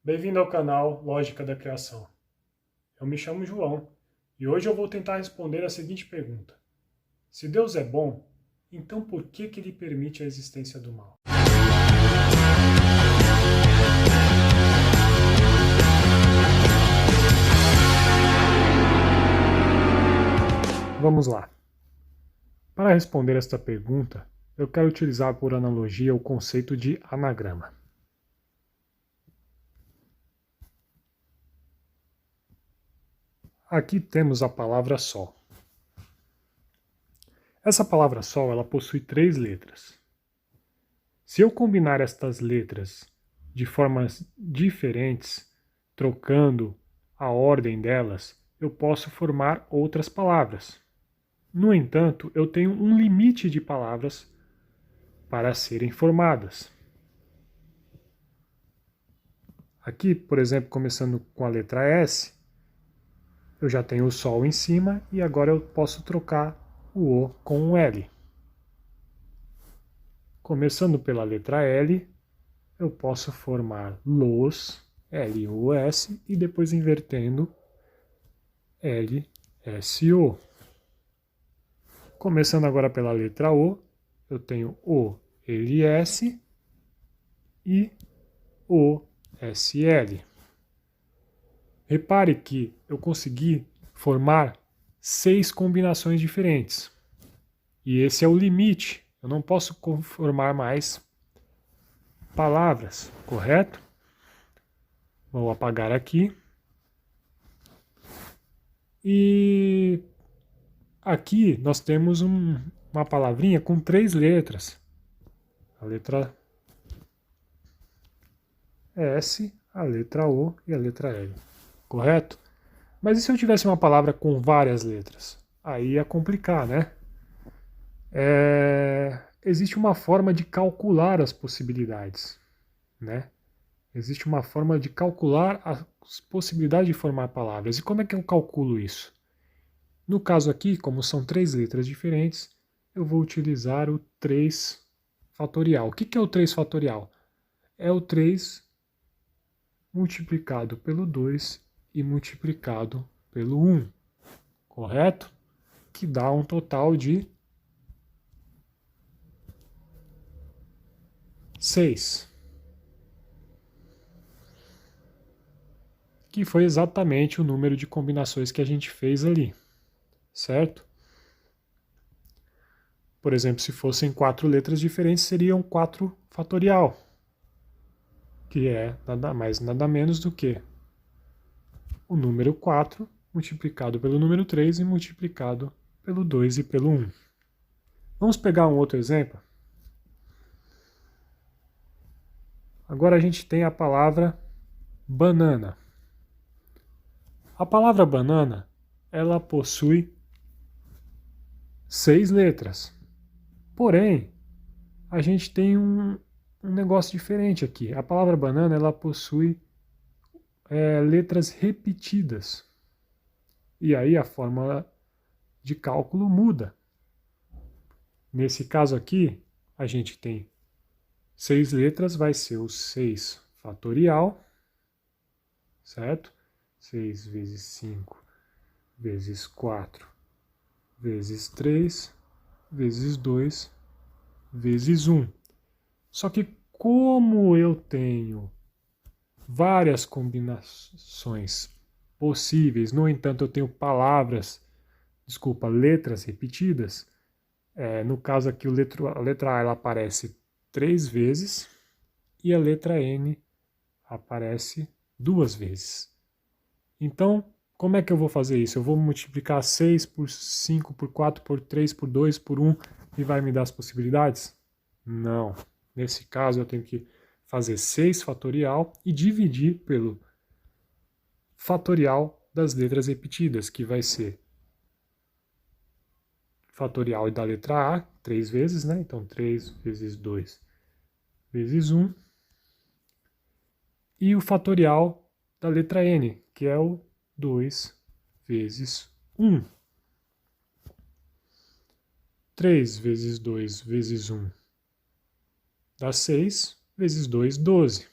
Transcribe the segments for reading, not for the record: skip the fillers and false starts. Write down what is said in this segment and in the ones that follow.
Bem-vindo ao canal Lógica da Criação. Eu me chamo João e hoje eu vou tentar responder a seguinte pergunta: se Deus é bom, então por que ele permite a existência do mal? Vamos lá. Para responder esta pergunta, eu quero utilizar por analogia o conceito de anagrama. Aqui temos a palavra sol. Essa palavra sol ela possui 3 letras. Se eu combinar estas letras de formas diferentes, trocando a ordem delas, eu posso formar outras palavras. No entanto, eu tenho um limite de palavras para serem formadas. Aqui, por exemplo, começando com a letra S, eu já tenho o sol em cima e agora eu posso trocar o O com um L. Começando pela letra L, eu posso formar los, L-O-S, e depois invertendo L-S-O. Começando agora pela letra O, eu tenho O-L-S e O-S-L. Repare que eu consegui formar 6 combinações diferentes. E esse é o limite. Eu não posso formar mais palavras, correto? Vou apagar aqui. E aqui nós temos uma palavrinha com 3 letras. A letra S, a letra O e a letra L. Correto? Mas e se eu tivesse uma palavra com várias letras? Aí ia complicar, né? Existe uma forma de calcular as possibilidades, né? Existe uma forma de calcular as possibilidades de formar palavras. E como é que eu calculo isso? No caso aqui, como são 3 letras diferentes, eu vou utilizar o 3 fatorial. O que é o 3 fatorial? É o 3 multiplicado pelo 2 e multiplicado pelo 1, correto? Que dá um total de 6. Que foi exatamente o número de combinações que a gente fez ali, certo? Por exemplo, se fossem 4 letras diferentes, seriam 4 fatorial, que é nada mais, nada menos do que o número 4 multiplicado pelo número 3 e multiplicado pelo 2 e pelo 1. Vamos pegar um outro exemplo? Agora a gente tem a palavra banana. A palavra banana, ela possui 6 letras. Porém, a gente tem um negócio diferente aqui. A palavra banana, ela possui letras repetidas. E aí a fórmula de cálculo muda. Nesse caso aqui, a gente tem 6 letras, vai ser o 6 fatorial, certo? 6 vezes 5 vezes 4 vezes 3 vezes 2 vezes 1. Só que como eu tenho várias combinações possíveis, no entanto eu tenho letras repetidas, no caso aqui a letra A ela aparece 3 vezes e a letra N aparece 2 vezes. Então, como é que eu vou fazer isso? Eu vou multiplicar 6 por 5, por 4, por 3, por 2, por 1 e vai me dar as possibilidades? Não. Nesse caso eu tenho que fazer 6 fatorial e dividir pelo fatorial das letras repetidas, que vai ser fatorial da letra A, 3 vezes, né? Então 3 vezes 2 vezes 1. E o fatorial da letra N, que é o 2 vezes 1. 3 vezes 2 vezes 1 dá 6, vezes 2, 12.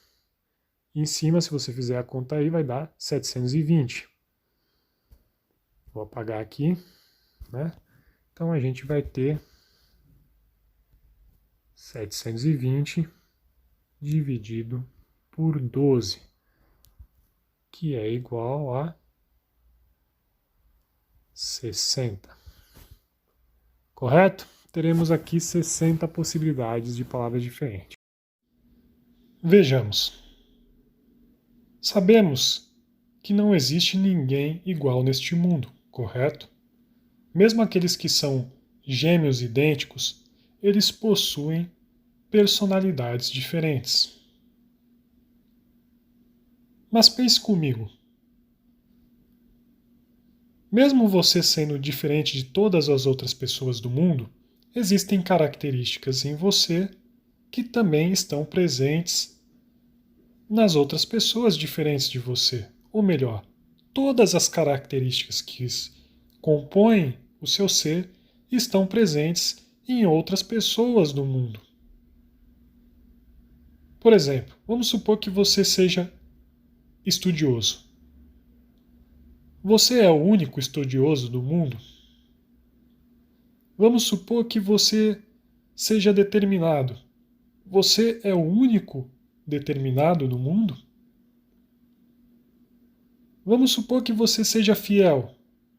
em cima, se você fizer a conta aí, vai dar 720. Vou apagar aqui, né? Então a gente vai ter 720 dividido por 12, que é igual a 60. Correto? Teremos aqui 60 possibilidades de palavras diferentes. Vejamos. Sabemos que não existe ninguém igual neste mundo, correto? Mesmo aqueles que são gêmeos idênticos, eles possuem personalidades diferentes. Mas pense comigo. Mesmo você sendo diferente de todas as outras pessoas do mundo, existem características em você que também estão presentes nas outras pessoas diferentes de você. Ou melhor, todas as características que compõem o seu ser estão presentes em outras pessoas do mundo. Por exemplo, vamos supor que você seja estudioso. Você é o único estudioso do mundo? Vamos supor que você seja determinado. Você é o único determinado no mundo? Vamos supor que você seja fiel.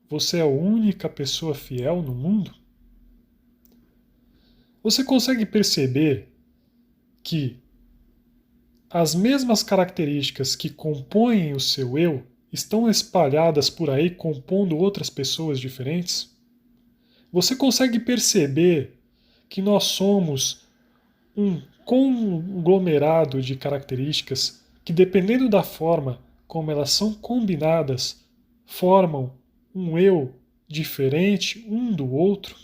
Você é a única pessoa fiel no mundo? Você consegue perceber que as mesmas características que compõem o seu eu estão espalhadas por aí compondo outras pessoas diferentes? Você consegue perceber que nós somos um conglomerado de características que, dependendo da forma como elas são combinadas, formam um eu diferente um do outro?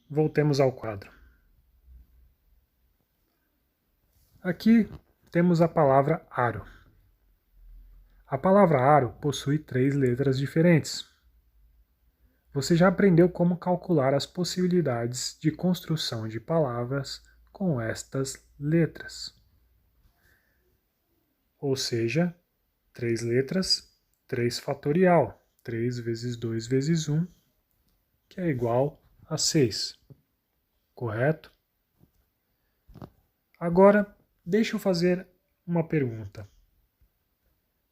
Voltemos ao quadro. Aqui temos a palavra aro. A palavra aro possui 3 letras diferentes. Você já aprendeu como calcular as possibilidades de construção de palavras com estas letras. Ou seja, 3 letras, 3 fatorial. 3 vezes 2 vezes 1, que é igual a 6. Correto? Agora, deixa eu fazer uma pergunta.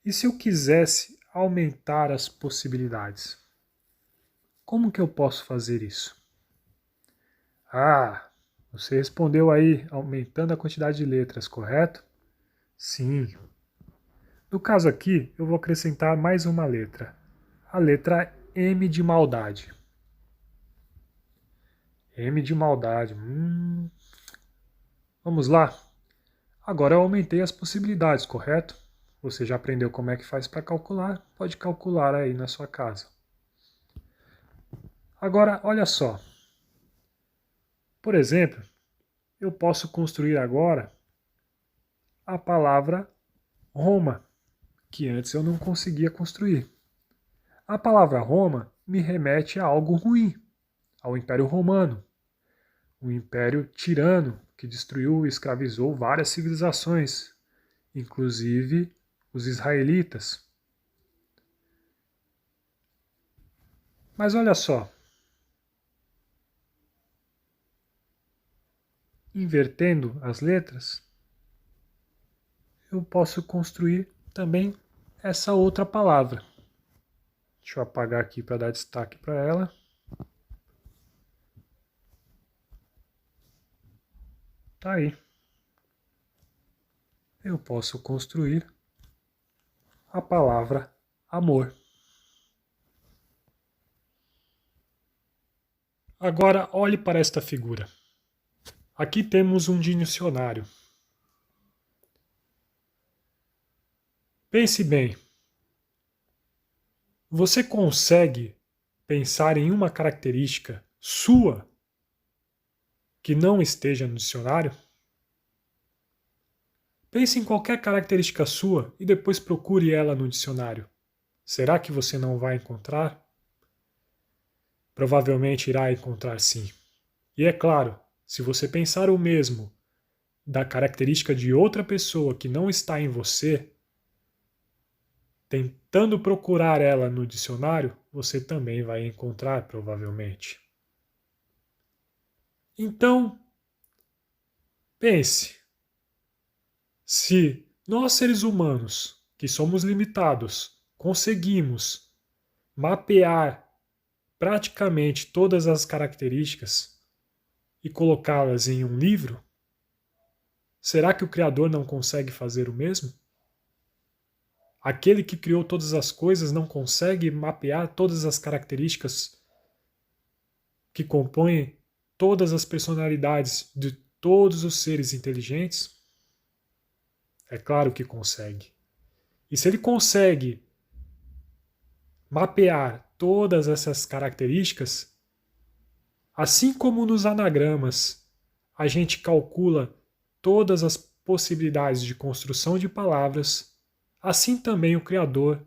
E se eu quisesse aumentar as possibilidades? Como que eu posso fazer isso? Ah, você respondeu aí, aumentando a quantidade de letras, correto? Sim. No caso aqui, eu vou acrescentar mais uma letra. A letra M de maldade. M de maldade. Vamos lá? Agora eu aumentei as possibilidades, correto? Você já aprendeu como é que faz para calcular? Pode calcular aí na sua casa. Agora, olha só. Por exemplo, eu posso construir agora a palavra Roma, que antes eu não conseguia construir. A palavra Roma me remete a algo ruim, ao Império Romano, um império tirano que destruiu e escravizou várias civilizações, inclusive os israelitas. Mas olha só, invertendo as letras, eu posso construir também essa outra palavra. Deixa eu apagar aqui para dar destaque para ela. Tá aí. Eu posso construir a palavra amor. Agora olhe para esta figura. Aqui temos um dicionário. Pense bem. Você consegue pensar em uma característica sua que não esteja no dicionário? Pense em qualquer característica sua e depois procure ela no dicionário. Será que você não vai encontrar? Provavelmente irá encontrar sim. E é claro, se você pensar o mesmo da característica de outra pessoa que não está em você, tentando procurar ela no dicionário, você também vai encontrar, provavelmente. Então, pense, se nós seres humanos, que somos limitados, conseguimos mapear praticamente todas as características e colocá-las em um livro, será que o Criador não consegue fazer o mesmo? Aquele que criou todas as coisas não consegue mapear todas as características que compõem todas as personalidades de todos os seres inteligentes? É claro que consegue. E se ele consegue mapear todas essas características, assim como nos anagramas a gente calcula todas as possibilidades de construção de palavras, assim também o Criador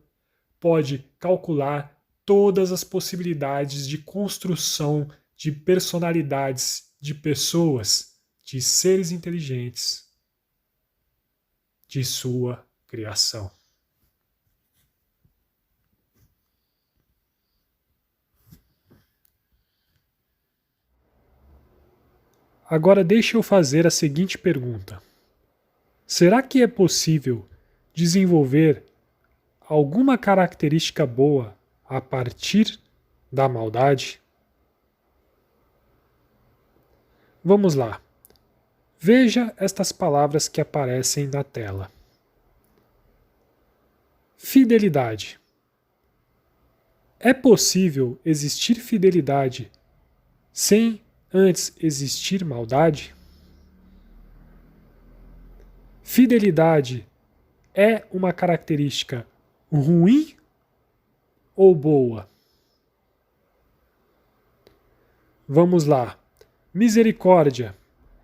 pode calcular todas as possibilidades de construção de personalidades de pessoas, de seres inteligentes, de sua criação. Agora deixe eu fazer a seguinte pergunta: será que é possível desenvolver alguma característica boa a partir da maldade? Vamos lá. Veja estas palavras que aparecem na tela. Fidelidade. É possível existir fidelidade sem antes existir maldade? Fidelidade é uma característica ruim ou boa? Vamos lá. Misericórdia.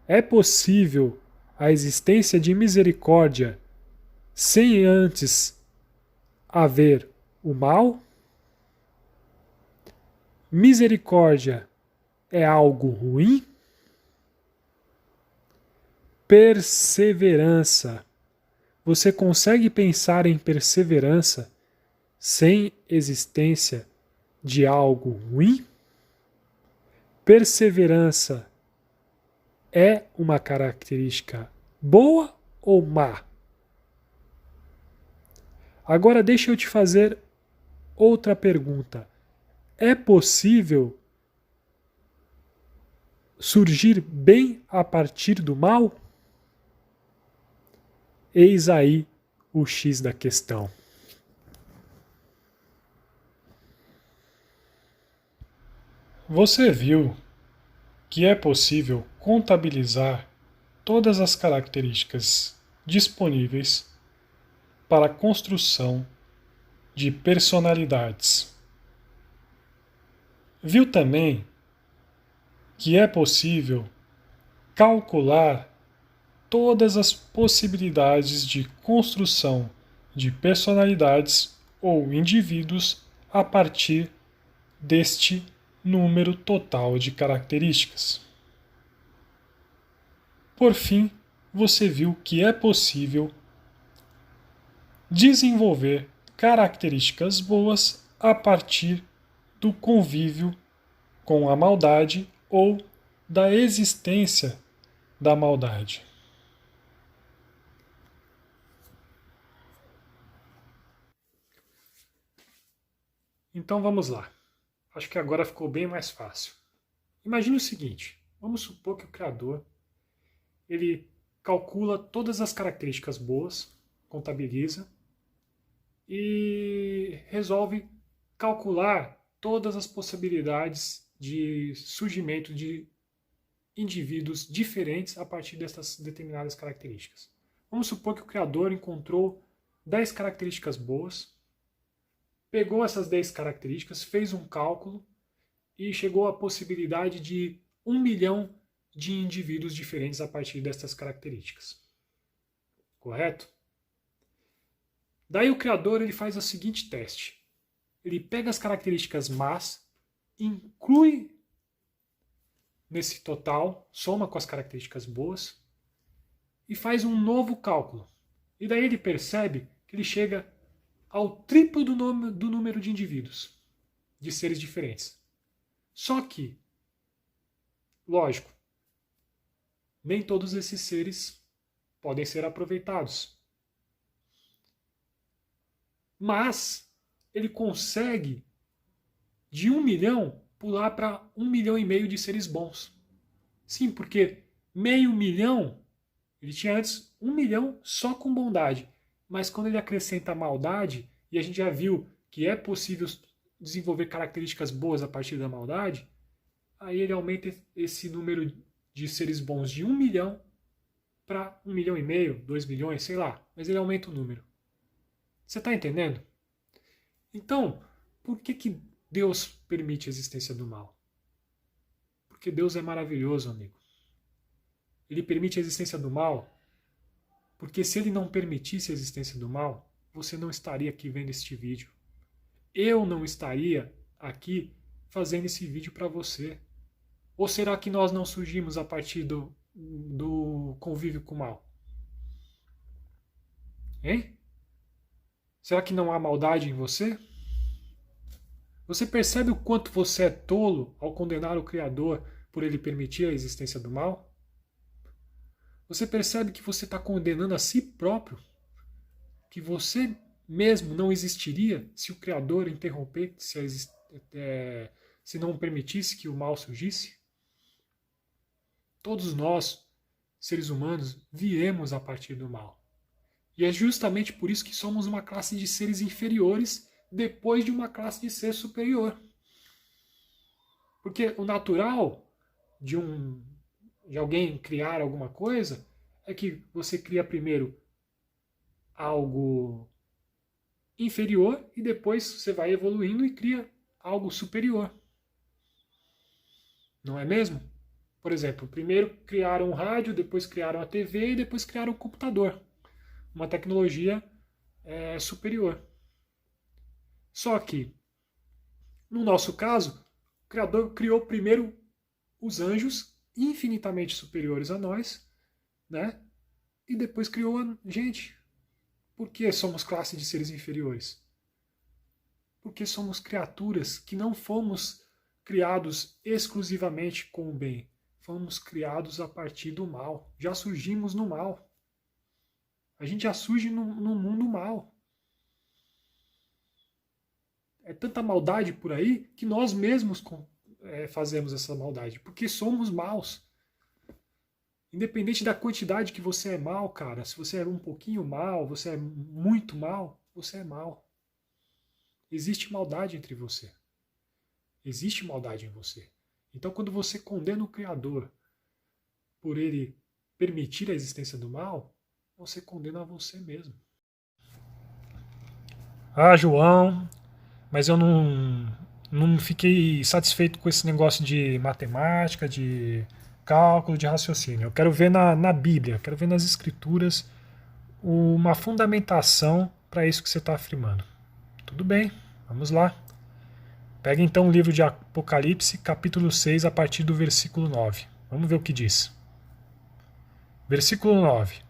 É possível a existência de misericórdia sem antes haver o mal? Misericórdia é algo ruim? Perseverança. Você consegue pensar em perseverança sem existência de algo ruim? Perseverança é uma característica boa ou má? Agora deixa eu te fazer outra pergunta. É possível surgir bem a partir do mal? Eis aí o X da questão. Você viu que é possível contabilizar todas as características disponíveis para a construção de personalidades. Viu também que é possível calcular todas as possibilidades de construção de personalidades ou indivíduos a partir deste número total de características. Por fim, você viu que é possível desenvolver características boas a partir do convívio com a maldade ou da existência da maldade. Então vamos lá. Acho que agora ficou bem mais fácil. Imagine o seguinte: vamos supor que o Criador ele calcula todas as características boas, contabiliza e resolve calcular todas as possibilidades de surgimento de indivíduos diferentes a partir dessas determinadas características. Vamos supor que o Criador encontrou 10 características boas, pegou essas 10 características, fez um cálculo e chegou à possibilidade de 1 milhão de indivíduos diferentes a partir dessas características. Correto? Daí o Criador ele faz o seguinte teste. Ele pega as características más, inclui nesse total, soma com as características boas e faz um novo cálculo. E daí ele percebe que ele chega ao triplo do número de indivíduos, de seres diferentes. Só que, lógico, nem todos esses seres podem ser aproveitados. Mas ele consegue, de 1 milhão, pular para 1,5 milhão de seres bons. Sim, porque meio milhão, ele tinha antes 1 milhão só com bondade. Mas quando ele acrescenta maldade, e a gente já viu que é possível desenvolver características boas a partir da maldade, aí ele aumenta esse número de seres bons de 1 milhão para 1,5 milhão, 2 milhões, sei lá. Mas ele aumenta o número. Você está entendendo? Então, por que Deus permite a existência do mal? Porque Deus é maravilhoso, amigo. Ele permite a existência do mal porque se ele não permitisse a existência do mal, você não estaria aqui vendo este vídeo. Eu não estaria aqui fazendo esse vídeo para você. Ou será que nós não surgimos a partir do convívio com o mal? Hein? Será que não há maldade em você? Você percebe o quanto você é tolo ao condenar o Criador por ele permitir a existência do mal? Você percebe que você está condenando a si próprio? Que você mesmo não existiria se o Criador interrompesse, se não permitisse que o mal surgisse? Todos nós, seres humanos, viemos a partir do mal. E é justamente por isso que somos uma classe de seres inferiores depois de uma classe de ser superior. Porque o natural de alguém criar alguma coisa é que você cria primeiro algo inferior e depois você vai evoluindo e cria algo superior. Não é mesmo? Por exemplo, primeiro criaram o rádio, depois criaram a TV e depois criaram o computador. Uma tecnologia superior. Só que, no nosso caso, o Criador criou primeiro os anjos infinitamente superiores a nós, né? E depois criou a gente. Por que somos classe de seres inferiores? Porque somos criaturas que não fomos criados exclusivamente com o bem. Fomos criados a partir do mal. Já surgimos no mal. A gente já surge no mundo mal. É tanta maldade por aí que nós mesmos fazemos essa maldade. Porque somos maus. Independente da quantidade que você é mal, cara. Se você é um pouquinho mal, você é muito mal, você é mal. Existe maldade entre você. Existe maldade em você. Então, quando você condena o Criador por ele permitir a existência do mal, você condena você mesmo. Ah, João, mas eu não fiquei satisfeito com esse negócio de matemática, de cálculo, de raciocínio. Eu quero ver na Bíblia, quero ver nas Escrituras uma fundamentação para isso que você está afirmando. Tudo bem, vamos lá. Pega então o livro de Apocalipse, capítulo 6, a partir do versículo 9. Vamos ver o que diz. Versículo 9.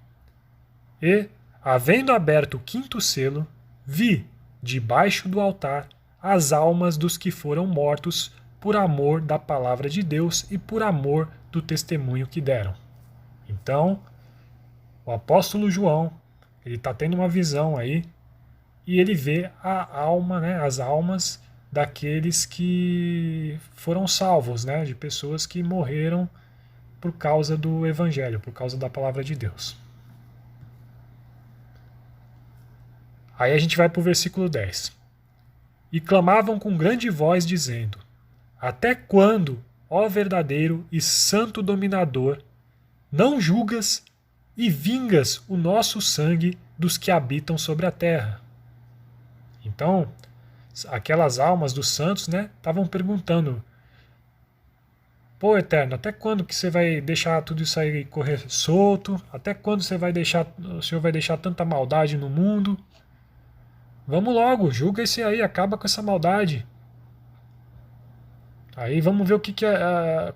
E, havendo aberto o quinto selo, vi, debaixo do altar, as almas dos que foram mortos por amor da palavra de Deus e por amor do testemunho que deram. Então, o apóstolo João, ele está tendo uma visão aí, e ele vê a alma, né, as almas daqueles que foram salvos, né, de pessoas que morreram por causa do Evangelho, por causa da palavra de Deus. Aí a gente vai para o versículo 10. E clamavam com grande voz, dizendo: Até quando, ó verdadeiro e santo dominador, não julgas e vingas o nosso sangue dos que habitam sobre a terra? Então, aquelas almas dos santos, né, estavam perguntando: Pô, Eterno, até quando que você vai deixar tudo isso aí correr solto? Até quando o Senhor vai deixar tanta maldade no mundo? Vamos logo, julga esse aí, acaba com essa maldade. Aí vamos ver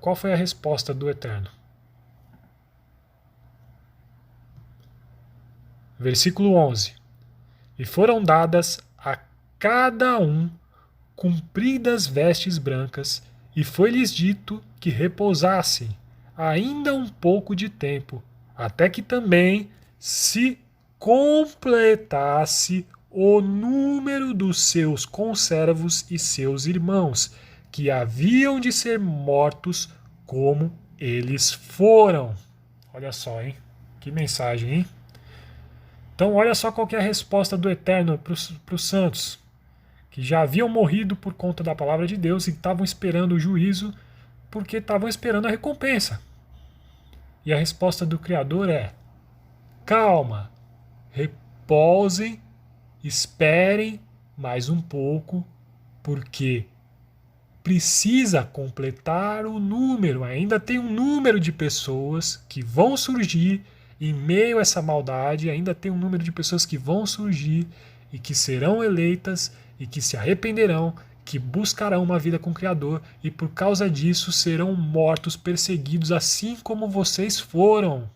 qual foi a resposta do Eterno. Versículo 11. E foram dadas a cada um compridas vestes brancas, e foi-lhes dito que repousassem ainda um pouco de tempo, até que também se completasse o número dos seus conservos e seus irmãos, que haviam de ser mortos como eles foram. Olha só, hein? Que mensagem, hein? Então, olha só qual que é a resposta do Eterno para os santos, que já haviam morrido por conta da palavra de Deus e estavam esperando o juízo porque estavam esperando a recompensa. E a resposta do Criador é: calma, repousem, esperem mais um pouco, porque precisa completar o número. Ainda tem um número de pessoas que vão surgir em meio a essa maldade, ainda tem um número de pessoas que vão surgir e que serão eleitas e que se arrependerão, que buscarão uma vida com o Criador e por causa disso serão mortos, perseguidos, assim como vocês foram.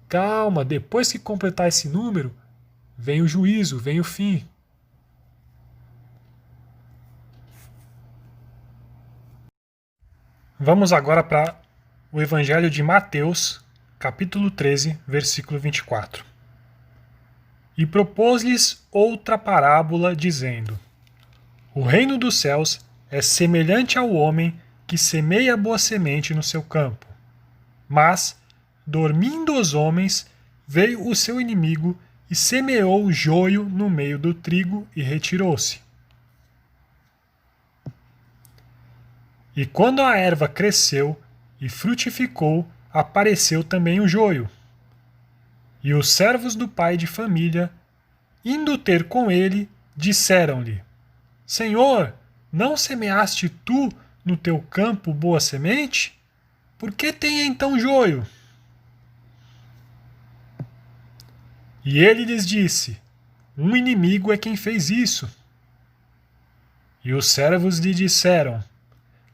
Calma, depois que completar esse número, vem o juízo, vem o fim. Vamos agora para o Evangelho de Mateus, capítulo 13, versículo 24. E propôs-lhes outra parábola, dizendo: O reino dos céus é semelhante ao homem que semeia boa semente no seu campo. Mas, dormindo os homens, veio o seu inimigo e semeou o joio no meio do trigo e retirou-se. E quando a erva cresceu e frutificou, apareceu também o joio. E os servos do pai de família, indo ter com ele, disseram-lhe: Senhor, não semeaste tu no teu campo boa semente? Por que tem então joio? E ele lhes disse: Um inimigo é quem fez isso. E os servos lhe disseram: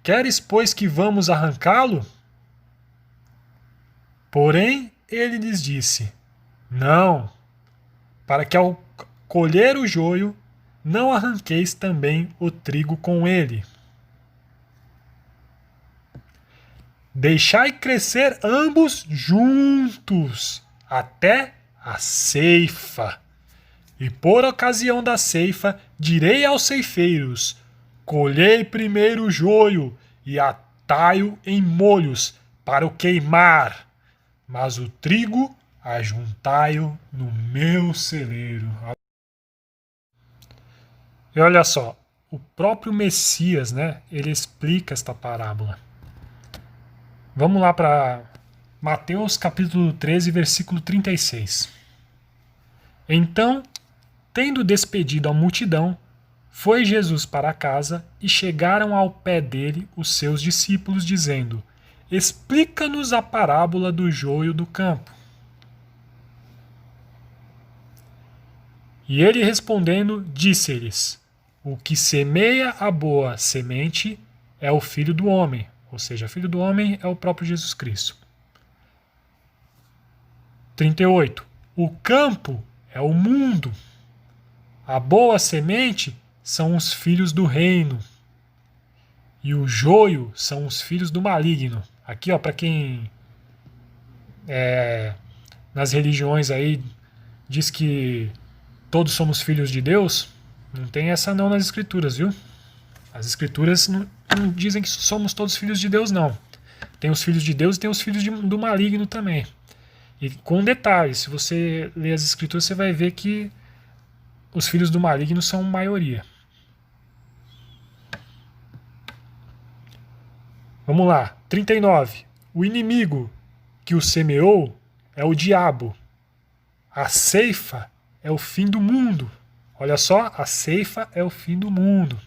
Queres, pois, que vamos arrancá-lo? Porém, ele lhes disse: Não, para que ao colher o joio, não arranqueis também o trigo com ele. Deixai crescer ambos juntos, até a ceifa. E por ocasião da ceifa, direi aos ceifeiros: Colhei primeiro o joio e atai-o em molhos para o queimar, mas o trigo ajuntai-o no meu celeiro. E olha só, o próprio Messias, né, ele explica esta parábola. Vamos lá para Mateus capítulo 13, versículo 36. Então, tendo despedido a multidão, foi Jesus para casa e chegaram ao pé dele os seus discípulos, dizendo: Explica-nos a parábola do joio do campo. E ele respondendo, disse-lhes: O que semeia a boa semente é o Filho do Homem, ou seja, o Filho do Homem é o próprio Jesus Cristo. 38. O campo é o mundo. A boa semente são os filhos do reino. E o joio são os filhos do maligno. Aqui, ó, para quem nas religiões aí diz que todos somos filhos de Deus, não tem essa não nas escrituras, viu? As escrituras não dizem que somos todos filhos de Deus, não. Tem os filhos de Deus e tem os filhos do maligno também. E com detalhe, se você ler as escrituras, você vai ver que os filhos do maligno são maioria. Vamos lá, 39. O inimigo que o semeou é o diabo. A ceifa é o fim do mundo. Olha só, a ceifa é o fim do mundo.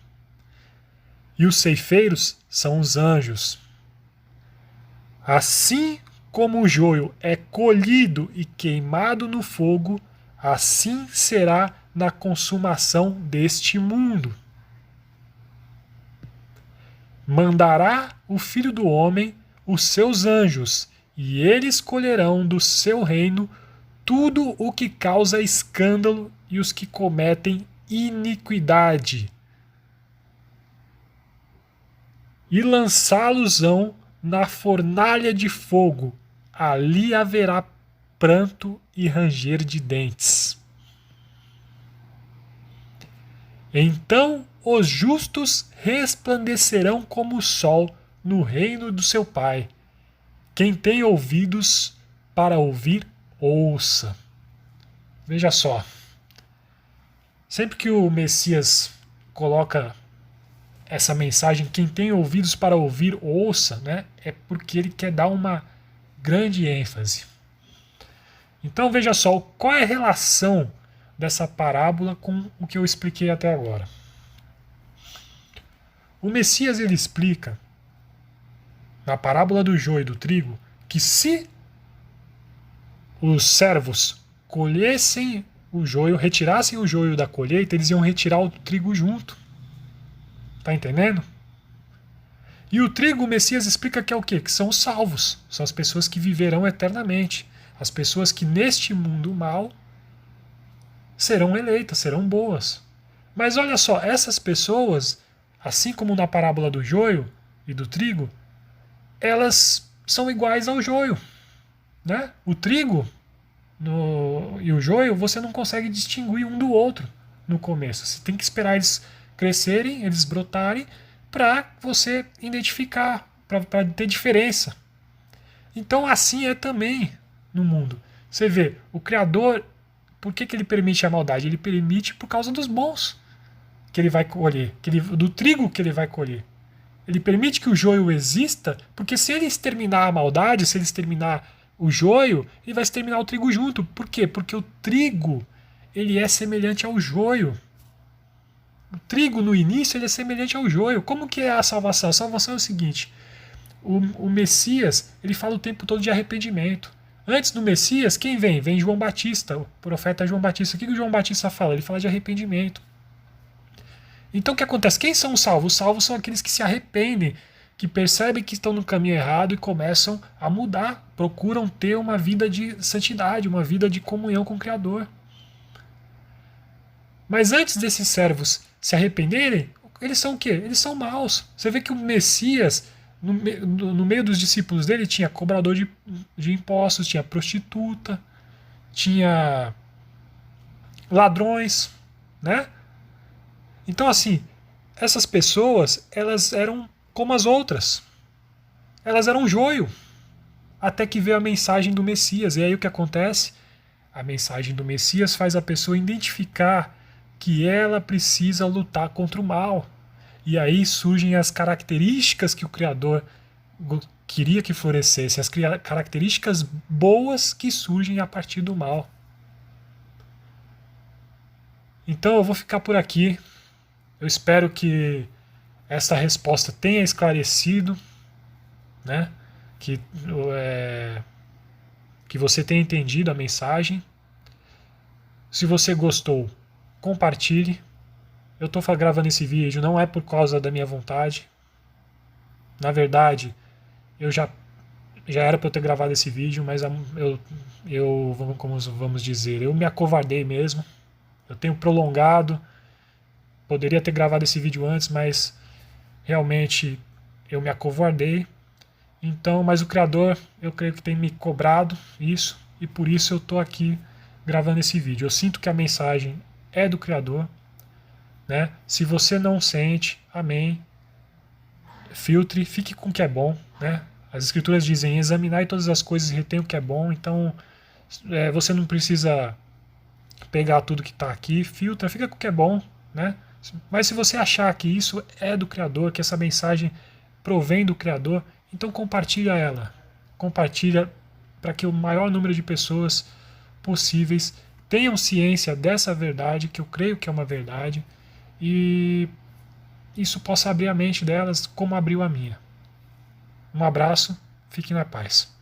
E os ceifeiros são os anjos. Assim como o joio é colhido e queimado no fogo, assim será na consumação deste mundo. Mandará o Filho do Homem os seus anjos, e eles colherão do seu reino tudo o que causa escândalo e os que cometem iniquidade, e lançá-los-ão na fornalha de fogo. Ali haverá pranto e ranger de dentes. Então os justos resplandecerão como o sol no reino do seu Pai. Quem tem ouvidos para ouvir, ouça. Veja só. Sempre que o Messias coloca essa mensagem, quem tem ouvidos para ouvir, ouça, né? É porque ele quer dar uma grande ênfase. Então veja só, qual é a relação dessa parábola com o que eu expliquei até agora. O Messias ele explica, na parábola do joio e do trigo, que se os servos colhessem o joio, retirassem o joio da colheita, eles iam retirar o trigo junto. Tá entendendo? E o trigo, o Messias explica que é o quê? Que são os salvos. São as pessoas que viverão eternamente. As pessoas que neste mundo mal serão eleitas, serão boas. Mas olha só, essas pessoas, assim como na parábola do joio e do trigo, elas são iguais ao joio, né? O trigo e o joio, você não consegue distinguir um do outro no começo. Você tem que esperar eles crescerem, eles brotarem, para você identificar, para ter diferença. Então assim é também no mundo. Você vê, o Criador, por que ele permite a maldade? Ele permite por causa dos bons que ele vai colher, do trigo que ele vai colher. Ele permite que o joio exista, porque se ele exterminar a maldade, se ele exterminar o joio, ele vai exterminar o trigo junto. Por quê? Porque o trigo ele é semelhante ao joio. O trigo no início ele é semelhante ao joio. Como que é a salvação? A salvação é o seguinte: o Messias ele fala o tempo todo de arrependimento. Antes do Messias, quem vem? Vem João Batista, o profeta João Batista. O que o João Batista fala? Ele fala de arrependimento. Então o que acontece? Quem são os salvos? Os salvos são aqueles que se arrependem, que percebem que estão no caminho errado e começam a mudar, procuram ter uma vida de santidade, uma vida de comunhão com o Criador. Mas antes desses servos se arrependerem, eles são o quê? Eles são maus. Você vê que o Messias, no meio dos discípulos dele, tinha cobrador de impostos, tinha prostituta, tinha ladrões, né? Então, assim, essas pessoas, elas eram como as outras. Elas eram joio. Até que veio a mensagem do Messias. E aí o que acontece? A mensagem do Messias faz a pessoa identificar que ela precisa lutar contra o mal. E aí surgem as características que o Criador queria que florescesse, as características boas que surgem a partir do mal. Então eu vou ficar por aqui. Eu espero que essa resposta tenha esclarecido, né? Que você tenha entendido a mensagem. Se você gostou, compartilhe. Eu estou gravando esse vídeo não é por causa da minha vontade. Na verdade, eu já era para eu ter gravado esse vídeo, mas como vamos dizer, eu me acovardei mesmo. Eu tenho prolongado. Poderia ter gravado esse vídeo antes, mas realmente eu me acovardei. Então, mas o Criador, eu creio que tem me cobrado isso, e por isso eu estou aqui gravando esse vídeo. Eu sinto que a mensagem é do Criador, né? Se você não sente, amém, filtre, fique com o que é bom, né? As Escrituras dizem: examinai todas as coisas e retém o que é bom. Então você não precisa pegar tudo que está aqui, filtra, fica com o que é bom, né? Mas se você achar que isso é do Criador, que essa mensagem provém do Criador, então compartilha ela. Compartilha para que o maior número de pessoas possíveis tenham ciência dessa verdade, que eu creio que é uma verdade, e isso possa abrir a mente delas como abriu a minha. Um abraço, fiquem na paz.